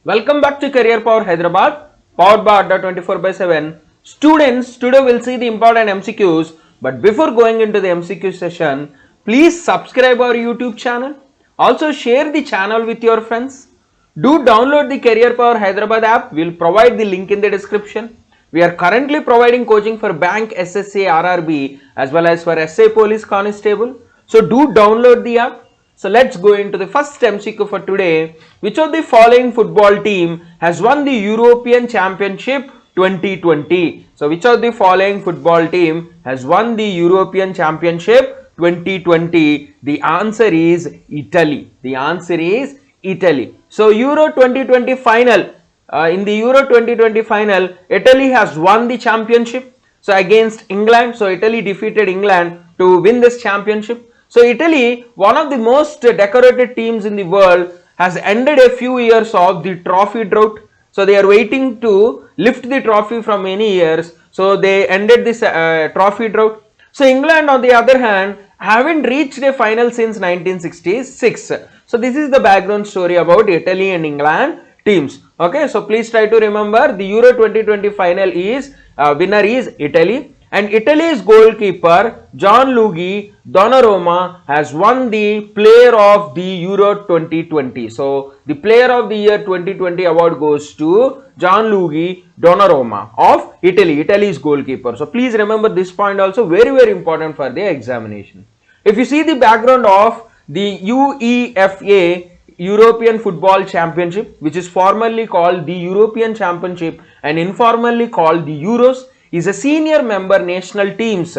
Welcome back to Career Power Hyderabad, powered by Adda 24/7. Students, today we'll see the important MCQs, but before going into the MCQ session, please subscribe our YouTube channel. Also share the channel with your friends. Do download the Career Power Hyderabad app. We'll provide the link in the description. We are currently providing coaching for Bank, SSC, RRB as well as for SA Police Constable. So do download the app. So let's go into the first MCQ for today. Which of the following football team has won the European Championship 2020? So which of the following football team has won the European Championship 2020? The answer is Italy. The answer is Italy. So Euro 2020 final. In the Euro 2020 final, Italy has won the championship. So against England. So Italy defeated England to win this championship. So Italy, one of the most decorated teams in the world, has ended a few years of the trophy drought. So they are waiting to lift the trophy from many years. So they ended this trophy drought. So England, on the other hand, haven't reached a final since 1966. So this is the background story about Italy and England teams. Okay, so please try to remember the Euro 2020 final is winner is Italy. And Italy's goalkeeper Gianluigi Donnarumma has won the Player of the Euro 2020. So the Player of the Year 2020 award goes to Gianluigi Donnarumma of Italy, Italy's goalkeeper. So please remember this point also, very important for the examination. If you see the background of the UEFA European Football Championship, which is formerly called the European Championship and informally called the Euros, is a senior member national teams.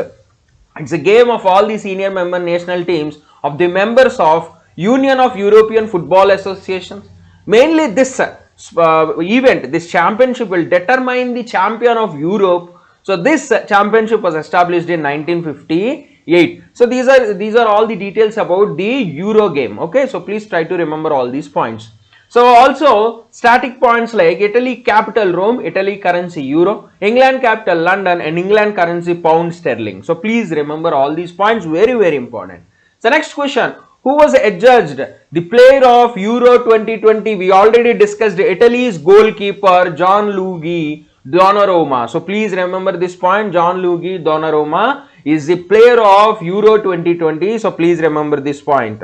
It's a game of all the senior member national teams of the members of Union of European Football Associations. Mainly this event, this championship will determine the champion of Europe. So this championship was established in 1958. So these are all the details about the Euro game. Okay, so please try to remember all these points. So also static points like Italy capital Rome, Italy currency Euro, England capital London and England currency pound sterling. So please remember all these points, very important. So next question, who was adjudged the player of Euro 2020? We already discussed Italy's goalkeeper Gianluigi Donnarumma. So please remember this point, Gianluigi Donnarumma is the player of Euro 2020. So please remember this point.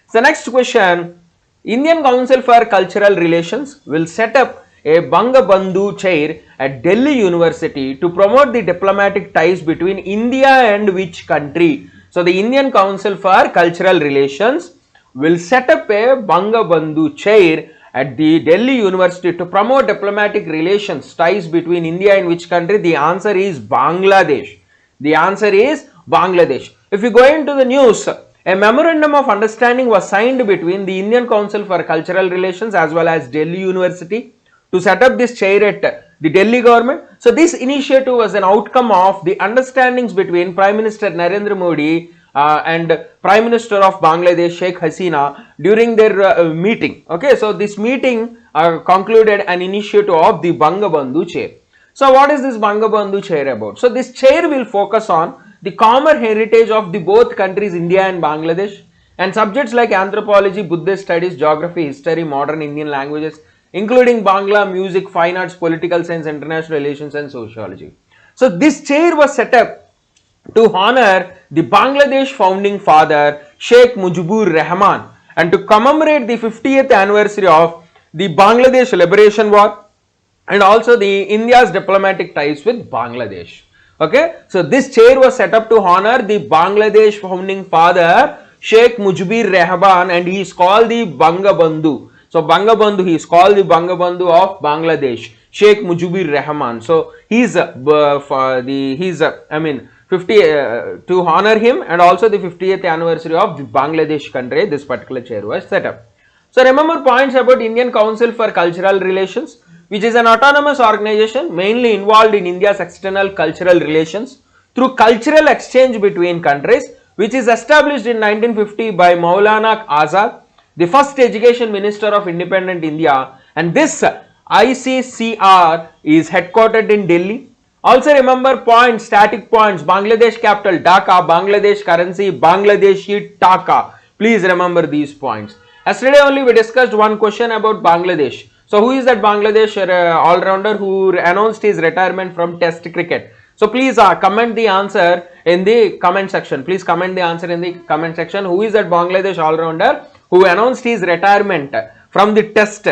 So next question, Indian Council for Cultural Relations will set up a Bangabandhu chair at Delhi University to promote the diplomatic ties between India and which country? So the Indian Council for Cultural Relations will set up a Bangabandhu chair at the Delhi University to promote diplomatic relations, ties between India and which country? The answer is Bangladesh. The answer is Bangladesh. If you go into the news, a memorandum of understanding was signed between the Indian Council for Cultural Relations as well as Delhi University to set up this chair at the Delhi government. So this initiative was an outcome of the understandings between Prime Minister Narendra Modi and Prime Minister of Bangladesh Sheikh Hasina during their meeting. Okay, so this meeting concluded an initiative of the Bangabandhu chair. So what is this Bangabandhu chair about? So this chair will focus on the common heritage of the both countries, India and Bangladesh, and subjects like anthropology, Buddhist studies, geography, history, modern Indian languages, including Bangla, music, fine arts, political science, international relations and sociology. So this chair was set up to honor the Bangladesh founding father Sheikh Mujibur Rahman and to commemorate the 50th anniversary of the Bangladesh Liberation War and also the India's diplomatic ties with Bangladesh. Okay, so this chair was set up to honor the Bangladesh founding father Sheikh Mujibur Rahman and he is called the Bangabandhu. So Bangabandhu, he is called the Bangabandhu of Bangladesh, Sheikh Mujibur Rahman. So he's 50 to honor him and also the 50th anniversary of the Bangladesh country, this particular chair was set up. So remember points about Indian Council for Cultural Relations, which is an autonomous organization mainly involved in India's external cultural relations through cultural exchange between countries, which is established in 1950 by Maulana Azad, the first education minister of independent India, and this ICCR is headquartered in Delhi. Also remember points, static points, Bangladesh capital Dhaka, Bangladesh currency Bangladeshi Taka. Please remember these points. Yesterday only we discussed one question about Bangladesh. So who is that Bangladesh all-rounder who announced his retirement from Test cricket? So please comment the answer in the comment section. Please comment the answer in the comment section. Who is that Bangladesh all-rounder who announced his retirement from the Test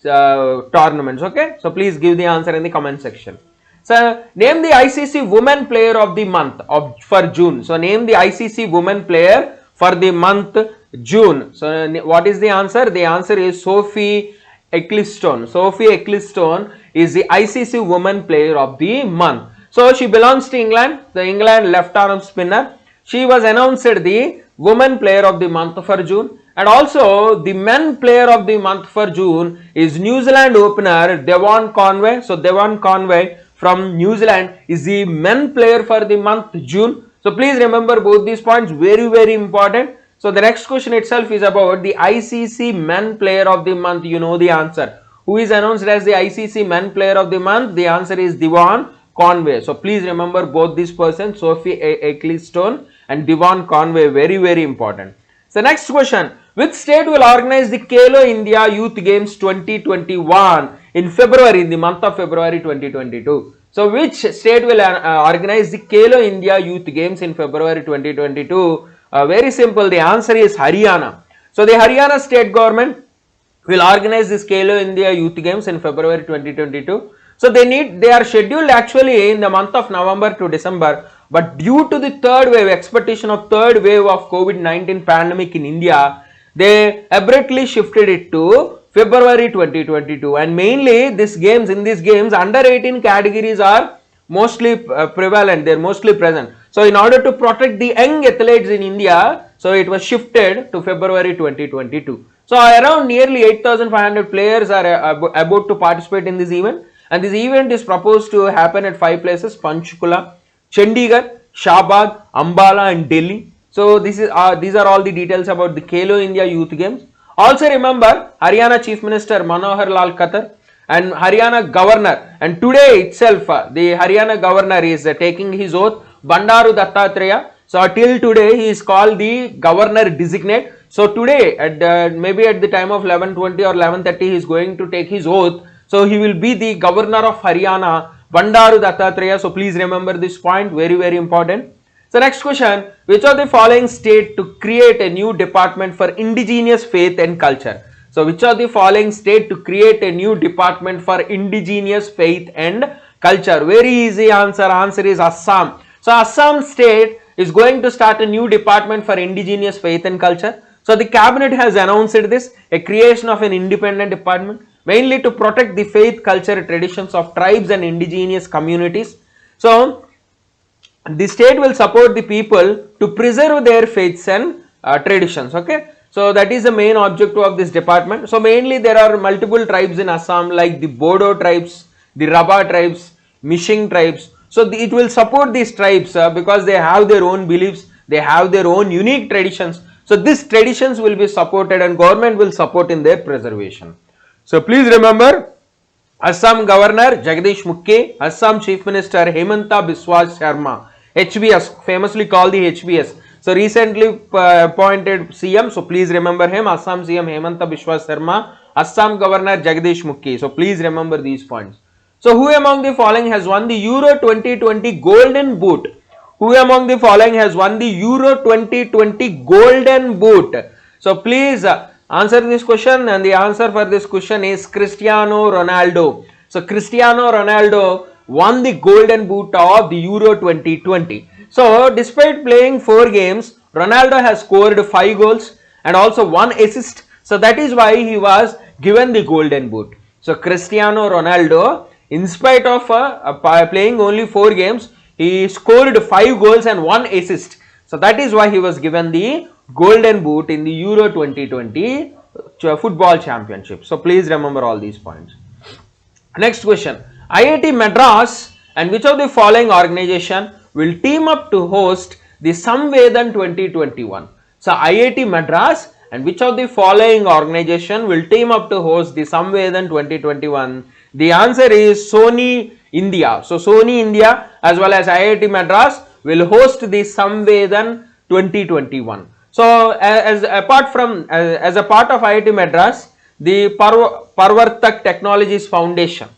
tournaments? Okay. So please give the answer in the comment section. So name the ICC Women Player of the Month for June. So name the ICC Women Player for the month June. So what is the answer? The answer is Sophie Ecclestone. Sophie Ecclestone is the ICC Women Player of the Month. So she belongs to England, the England left arm spinner. She was announced the Women Player of the Month for June. And also the Men Player of the Month for June is New Zealand opener Devon Conway. So Devon Conway from New Zealand is the Men Player for the month June. So please remember both these points, very important. So the next question itself is about the ICC Men Player of the Month. You know the answer. Who is announced as the ICC Men Player of the Month? The answer is Devon Conway. So please remember both these persons, Sophie Ecclestone and Devon Conway, very important. So next question, which state will organize the Khelo India Youth Games 2021 in February, in the month of February 2022? So which state will organize the Khelo India Youth Games in February 2022? Very simple, the answer is Haryana. So the Haryana state government will organize this Khelo India Youth Games in February 2022. So they are scheduled actually in the month of November to December, but due to the third wave, expectation of third wave of COVID-19 pandemic in India, they abruptly shifted it to February 2022. And mainly in these games under 18 categories are mostly prevalent, they are mostly present. So in order to protect the young athletes in India, so it was shifted to February 2022. So around nearly 8,500 players are about to participate in this event, and this event is proposed to happen at 5 places: Panchkula, Chandigarh, Shahbag, Ambala and Delhi. So these are all the details about the Khelo India Youth Games. Also remember Haryana Chief Minister Manohar Lal Khattar and Haryana Governor, and today itself the Haryana Governor is taking his oath, Bandaru Dattatreya. So till today he is called the Governor Designate. So today at maybe at the time of 11:20 or 11:30 he is going to take his oath. So he will be the Governor of Haryana, Bandaru Dattatreya. So please remember this point, very important. So next question, which of the following state to create a new department for indigenous faith and culture? So which of the following state to create a new department for indigenous faith and culture? Very easy answer. Answer is Assam. So Assam state is going to start a new department for indigenous faith and culture. So the cabinet has announced this, a creation of an independent department, mainly to protect the faith, culture, traditions of tribes and indigenous communities. So the state will support the people to preserve their faiths and traditions. Okay, so that is the main objective of this department. So mainly there are multiple tribes in Assam, like the Bodo tribes, the Rabha tribes, Mishing tribes. So it will support these tribes because they have their own beliefs, they have their own unique traditions. So these traditions will be supported and government will support in their preservation. So please remember, Assam Governor Jagdish Mukhi, Assam Chief Minister Hemanta Biswa Sharma, HBS, famously called the HBS. So recently appointed CM, so please remember him, Assam CM Hemanta Biswa Sharma, Assam Governor Jagdish Mukhi. So please remember these points. So who among the following has won the Euro 2020 Golden Boot? Who among the following has won the Euro 2020 Golden Boot? So please answer this question, and the answer for this question is Cristiano Ronaldo. So Cristiano Ronaldo won the Golden Boot of the Euro 2020. So despite playing 4 games, Ronaldo has scored 5 goals and also 1 assist. So that is why he was given the Golden Boot. So Cristiano Ronaldo, in spite of playing only 4 games, he scored 5 goals and 1 assist. So that is why he was given the Golden Boot in the Euro 2020 Football Championship. So please remember all these points. Next question, IIT Madras and which of the following organization will team up to host the Samvedan 2021? So IIT Madras and which of the following organization will team up to host the Samvedan 2021? The answer is Sony India. So Sony India as well as IIT Madras will host the Samvedan 2021. So as apart from as a part of IIT Madras, the Parvartak Technologies Foundation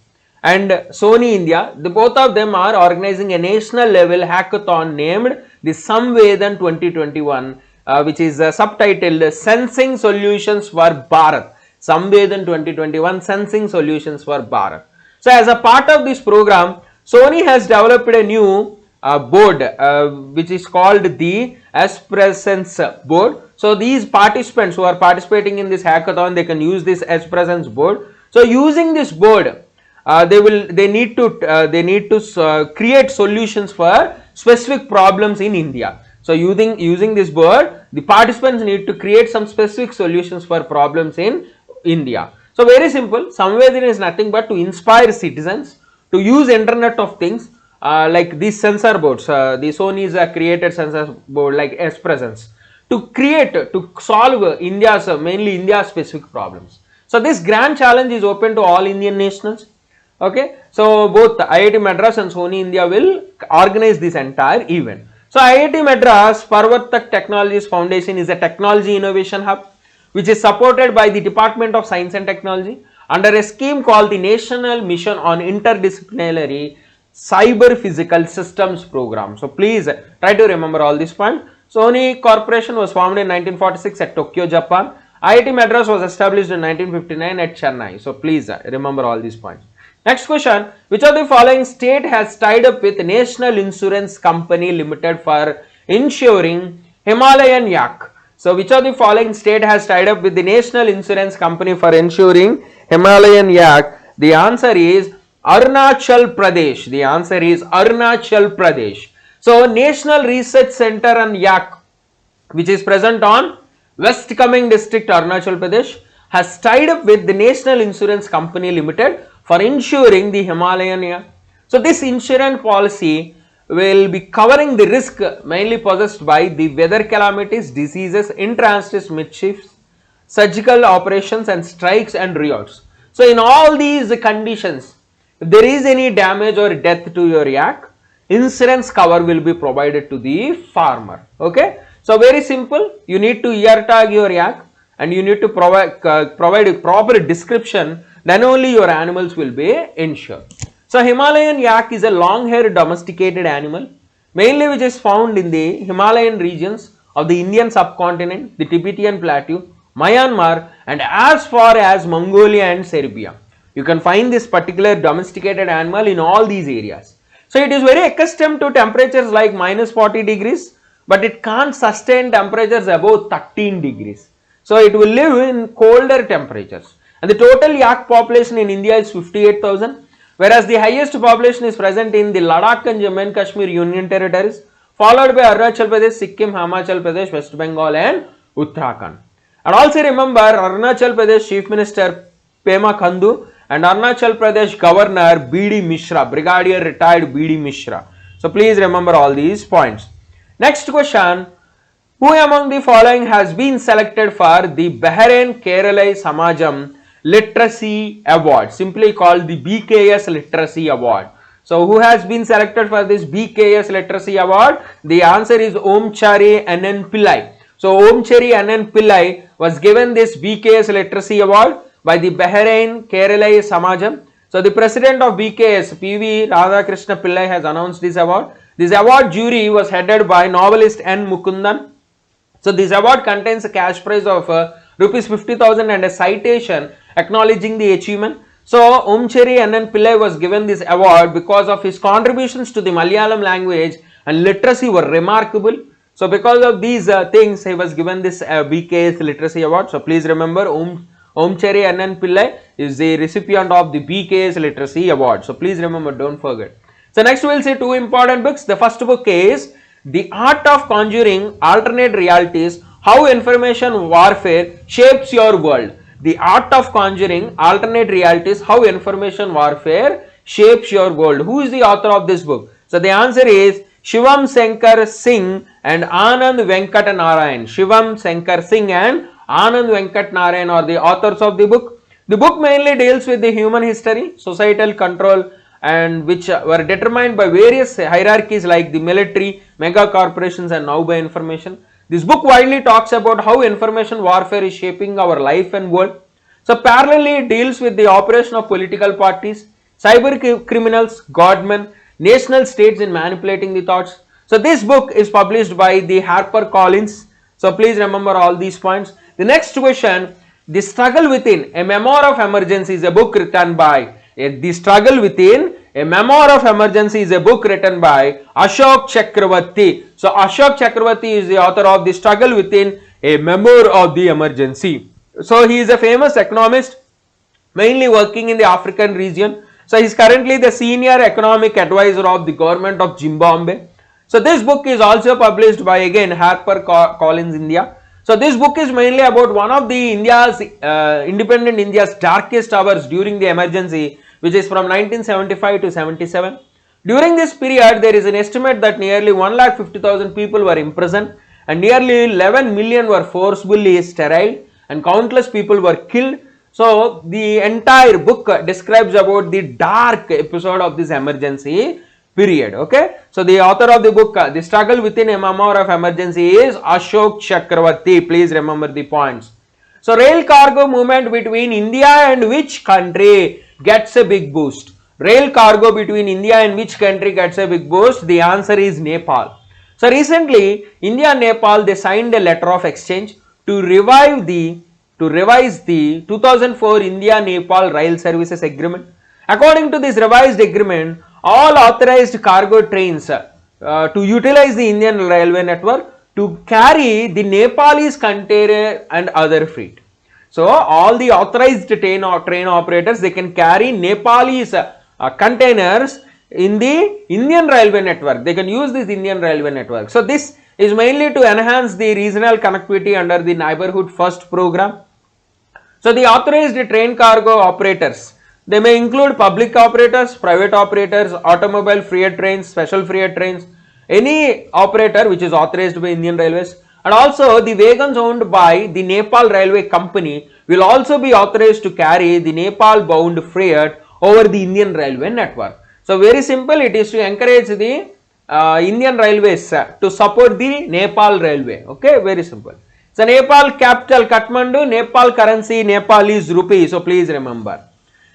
and Sony India, the both of them are organizing a national level hackathon named the Samvedan 2021, which is subtitled Sensing Solutions for Bharat. Samvedan 2021 Sensing Solutions for Bharat. So as a part of this program, Sony has developed a new board which is called the S-Presence board. So these participants who are participating in this hackathon, they can use this S-Presence board. So using this board, they need to create solutions for specific problems in India. So using this board, the participants need to create some specific solutions for problems in India. So very simple. Samvedan is nothing but to inspire citizens to use Internet of Things like these sensor boards. The Sony's created sensor board like S-Presence to solve India's mainly India specific problems. So this grand challenge is open to all Indian nationals. Okay, so both IIT Madras and Sony India will organize this entire event. So IIT Madras Parvartak Technologies Foundation is a technology innovation hub which is supported by the Department of Science and Technology under a scheme called the National Mission on Interdisciplinary Cyber Physical Systems Program. So please try to remember all these points. Sony Corporation was formed in 1946 at Tokyo, Japan. IIT Madras was established in 1959 at Chennai. So please remember all these points. Next question, which of the following state has tied up with National Insurance Company Limited for insuring Himalayan yak? So which of the following state has tied up with the National Insurance Company for insuring Himalayan yak? The answer is Arunachal Pradesh. The answer is Arunachal Pradesh. So National Research Center on Yak, which is present on West Kameng district, Arunachal Pradesh, has tied up with the National Insurance Company Limited for insuring the Himalayan yak. So this insurance policy will be covering the risk mainly possessed by the weather calamities, diseases, intra-species mischiefs, surgical operations and strikes and riots. So in all these conditions, if there is any damage or death to your yak, insurance cover will be provided to the farmer. Okay, so very simple. You need to ear tag your yak and you need to provide a proper description, then only your animals will be insured. So Himalayan yak is a long-haired domesticated animal, mainly which is found in the Himalayan regions of the Indian subcontinent, the Tibetan Plateau, Myanmar and as far as Mongolia and Serbia. You can find this particular domesticated animal in all these areas. So it is very accustomed to temperatures like minus 40 degrees, but it can't sustain temperatures above 13 degrees. So it will live in colder temperatures. And the total yak population in India is 58,000. Whereas the highest population is present in the Ladakh and Jammu and Kashmir Union Territories, followed by Arunachal Pradesh, Sikkim, Himachal Pradesh, West Bengal and Uttarakhand. And also remember Arunachal Pradesh Chief Minister Pema Khandu and Arunachal Pradesh Governor B.D. Mishra, Brigadier Retired B.D. Mishra. So please remember all these points. Next question, who among the following has been selected for the Bahrain Kerala Samajam Literacy Award, simply called the BKS Literacy Award? So who has been selected for this BKS Literacy Award? The answer is Omchari NN Pillai. So Omchari NN Pillai was given this BKS Literacy Award by the Bahrain Kerala Samajam. So the president of BKS, PV Radhakrishna Pillai, has announced this award. This award jury was headed by novelist N. Mukundan. So this award contains a cash prize of rupees 50,000 and a citation acknowledging the achievement. So Omchari NN Pillai was given this award because of his contributions to the Malayalam language and literacy were remarkable. So because of these things, he was given this BKS Literacy Award. So please remember Omchari NN Pillai is the recipient of the BKS Literacy Award. So please remember, don't forget. So next we will see two important books. The first book is The Art of Conjuring Alternate Realities, How Information Warfare Shapes Your World. The Art of Conjuring Alternate Realities, How Information Warfare Shapes Your World. Who is the author of this book? So the answer is Shivam Shankar Singh and Anand Venkat Narayan. Shivam Shankar Singh and Anand Venkat Narayan are the authors of the book. The book mainly deals with the human history, societal control, and which were determined by various hierarchies like the military, mega corporations and now by information. This book widely talks about how information warfare is shaping our life and world. So parallelly, it deals with the operation of political parties, cyber criminals, godmen, national states in manipulating the thoughts. So this book is published by the HarperCollins. So please remember all these points. The next question, The Struggle Within, a Memoir of Emergency is a book written by, The Struggle Within, a Memoir of Emergency is a book written by Ashok Chakravarti. So Ashok Chakravarti is the author of The Struggle Within, a Memoir of the Emergency. So he is a famous economist, mainly working in the African region. So he is currently the senior economic advisor of the government of Zimbabwe. So this book is also published by again HarperCollins India. So this book is mainly about one of the independent India's darkest hours during the emergency, which is from 1975 to 77. During this period, there is an estimate that nearly 1,50,000 people were imprisoned and nearly 11 million were forcibly steriled and countless people were killed. So the entire book describes about the dark episode of this emergency period. Okay, so the author of the book, The Struggle Within, a Memoir of Emergency, is Ashok Chakravarti. Please remember the points. So rail cargo movement between India and which country gets a big boost? Rail cargo between India and which country gets a big boost? The answer is Nepal. So recently, India and Nepal, they signed a letter of exchange to revise the 2004 India-Nepal Rail Services Agreement. According to this revised agreement, all authorized cargo trains to utilize the Indian railway network to carry the Nepalese container and other freight. So all the authorized train operators, they can carry Nepalese containers in the Indian railway network. They can use this Indian railway network. So this is mainly to enhance the regional connectivity under the Neighborhood First program. So the authorized train cargo operators, they may include public operators, private operators, automobile freight trains, special freight trains, any operator which is authorized by Indian Railways, and also the wagons owned by the Nepal Railway Company will also be authorized to carry the Nepal bound freight over the Indian Railway network. So very simple, it is to encourage the Indian Railways to support the Nepal Railway. Okay, very simple. So Nepal capital Kathmandu, Nepal currency Nepalese rupee. So please remember.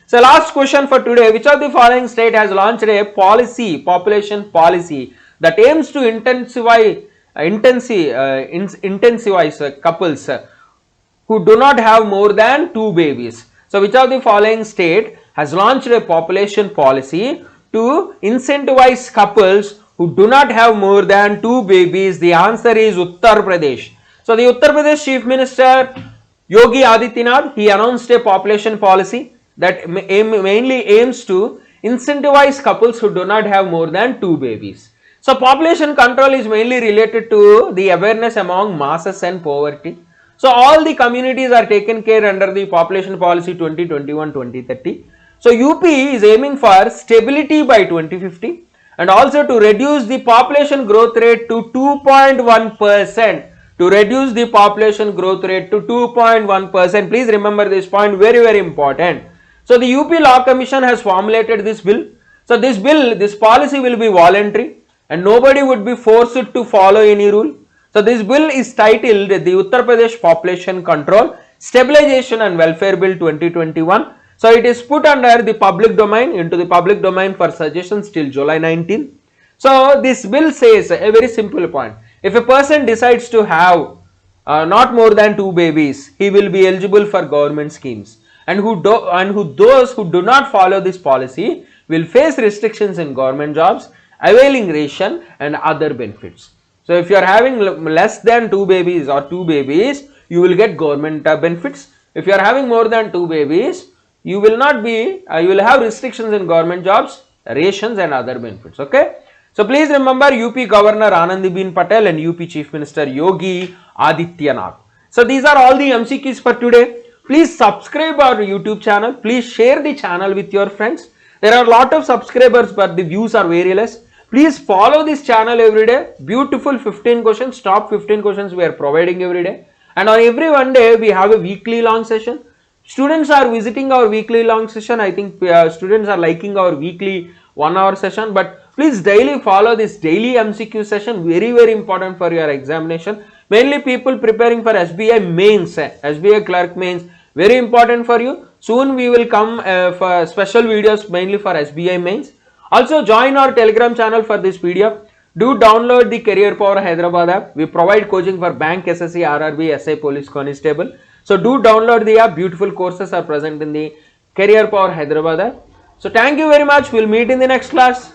So last question for today, which of the following state has launched a population policy that aims to intensify couples who do not have more than 2 babies? So which of the following state has launched a population policy to incentivize couples who do not have more than 2 babies? The answer is Uttar Pradesh. So the Uttar Pradesh Chief Minister Yogi Adityanath, he announced a population policy that mainly aims to incentivize couples who do not have more than 2 babies. So population control is mainly related to the awareness among masses and poverty. So all the communities are taken care under the population policy 2021-2030. So UP is aiming for stability by 2050 and also to reduce the population growth rate to 2.1%. To reduce the population growth rate to 2.1%. Please remember this point, very important. So the UP Law Commission has formulated this bill. So this policy will be voluntary and nobody would be forced to follow any rule. So this bill is titled the Uttar Pradesh Population Control, Stabilization and Welfare Bill 2021. So it is put under the public domain, into the public domain for suggestions till July 19. So this bill says a very simple point. If a person decides to have not more than 2 babies, he will be eligible for government schemes. And those who do not follow this policy will face restrictions in government jobs, availing ration and other benefits. So if you are having less than 2 babies or 2 babies, you will get government benefits. If you are having more than 2 babies, you will have restrictions in government jobs, rations and other benefits. Okay. So please remember UP Governor Anandibeen Patel and UP Chief Minister Yogi Adityanath. So these are all the MCQs for today. Please subscribe our YouTube channel. Please share the channel with your friends. There are a lot of subscribers but the views are very less. Please follow this channel every day. Beautiful 15 questions, top 15 questions we are providing every day. And on every one day we have a weekly long session. Students are visiting our weekly long session. I think students are liking our weekly 1 hour session. But please daily follow this daily MCQ session. Very important for your examination. Mainly people preparing for SBI mains, SBI clerk mains, very important for you. Soon we will come for special videos mainly for SBI mains. Also join our Telegram channel for this PDF. Do download the Career Power Hyderabad app. We provide coaching for Bank, SSC, RRB, SI, Police Constable. So do download the app. Beautiful courses are present in the Career Power Hyderabad app. So thank you very much. We'll meet in the next class.